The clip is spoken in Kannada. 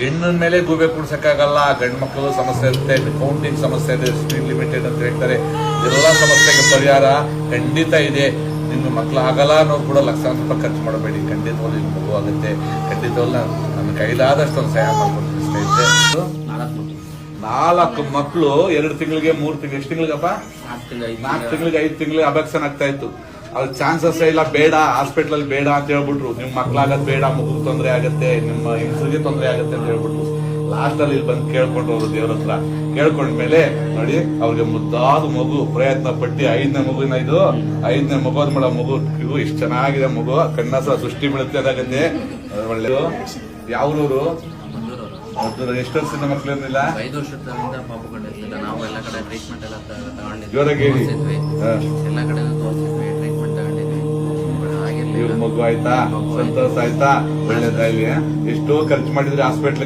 ಹೆಣ್ಣಿನ ಮೇಲೆ ಗೂಬೆ ಕೂಡ್ಸಕ್ಕಾಗಲ್ಲ. ಗಂಡು ಮಕ್ಕಳು ಸಮಸ್ಯೆ ಇರುತ್ತೆ, ಕೌಂಟಿಂಗ್ ಸಮಸ್ಯೆ ಇದೆ, ಸ್ಪೀಡ್ ಲಿಮಿಟೆಡ್ ಅಂತ ಹೇಳ್ತಾರೆ. ಎಲ್ಲ ಸಮಸ್ಯೆಗೆ ಪರಿಹಾರ ಖಂಡಿತ ಇದೆ. ನಿಮ್ಮ ಮಕ್ಳು ಆಗಲ್ಲ ಅನ್ನೋದು ಕೂಡ ಲಕ್ಷಾಂತರ ರೂಪಾಯಿ ಖರ್ಚು ಮಾಡಬೇಡಿ. ಖಂಡಿತವಾಗ್ಲೂ ನಿಮ್ಮ ಮಗು ಆಗುತ್ತೆ. ಖಂಡಿತವಾಗ್ಲೂ ನನ್ನ ಕೈಲಾದಷ್ಟು ಒಂದು ಸಹಾಯ ಮಾಡ್ಕೊಂಡು 4 ಮಕ್ಕಳು 2 ತಿಂಗಳಿಗೆ 3 ತಿಂಗಳು ಎಷ್ಟು ತಿಂಗಳಿಗಪ್ಪ 4 ತಿಂಗಳಿಗೆ 5 ತಿಂಗಳಿಗೆ ಅಬಾಕ್ಷನ್ ಆಗ್ತಾ ಇತ್ತು. ಅದು ಚಾನ್ಸಸ್ ಇಲ್ಲ, ಬೇಡ ಹಾಸ್ಪಿಟಲ್ ಅಲ್ಲಿ ಬೇಡ ಅಂತ ಹೇಳ್ಬಿಟ್ರು. ನಿಮ್ ಮಕ್ಳಾಗದ್ ಬೇಡ, ಮಗು ತೊಂದರೆ ಆಗುತ್ತೆ, ನಿಮ್ಮ ಹೆಂಗಸರಿಗೆ ತೊಂದರೆ ಆಗುತ್ತೆ ಅಂತ ಹೇಳ್ಬಿಟ್ರು. ಲಾಸ್ಟ್ ಅಲ್ಲಿ ಇಲ್ಲಿ ಬಂದು ಕೇಳ್ಕೊಂಡು ಹೋದ್ರು ದೇವ್ರ ಹತ್ರ. ಕೇಳ್ಕೊಂಡ್ಮೇಲೆ ನೋಡಿ ಅವ್ರಿಗೆ ಮುದ್ದಾದ ಮಗು ಪ್ರಯತ್ನ ಪಟ್ಟಿ 5ನೇ ಮಗುವಿನ ಇದು 5ನೇ ಮಗು ಮಾಡೋ ಮಗು ಇವು ಇಷ್ಟು ಚೆನ್ನಾಗಿದೆ ಮಗು. ಕಣ್ಣಸ ದೃಷ್ಟಿ ಬೀಳುತ್ತೆ ಅದಾಗತ್ತೆ. ಒಳ್ಳೆಯದು. ಯಾವ್ರೂರು? ಎಷ್ಟು ವರ್ಷದಿಂದ ಮಕ್ಳು ಇರ್ಲಿಲ್ಲ? 5 ವರ್ಷದಿಂದ ಪಾಪು ಕಂಡಿರ್ಲಿಲ್ಲ. ನಾವು ಎಲ್ಲ ಕಡೆ ಟ್ರೀಟ್ಮೆಂಟ್ ಎಲ್ಲ ತಗೊಂಡಿದ್ವಿ, ಜೋರಾಗಿ ಹೇಳಿ. ಎಲ್ಲ ಕಡೆ ತೋರಿಸಿದ್ವಿ, ಟ್ರೀಟ್ಮೆಂಟ್ ತಗೊಂಡಿದ್ವಿ. ಇವ್ರ ಮಗು ಆಯ್ತಾ, ಸಂತೋಷ ಆಯ್ತಾ, ಒಳ್ಳೇದಾಗ್ಲಿ. ಎಷ್ಟೋ ಖರ್ಚು ಮಾಡಿದ್ರಿ ಹಾಸ್ಪಿಟ್ಲ್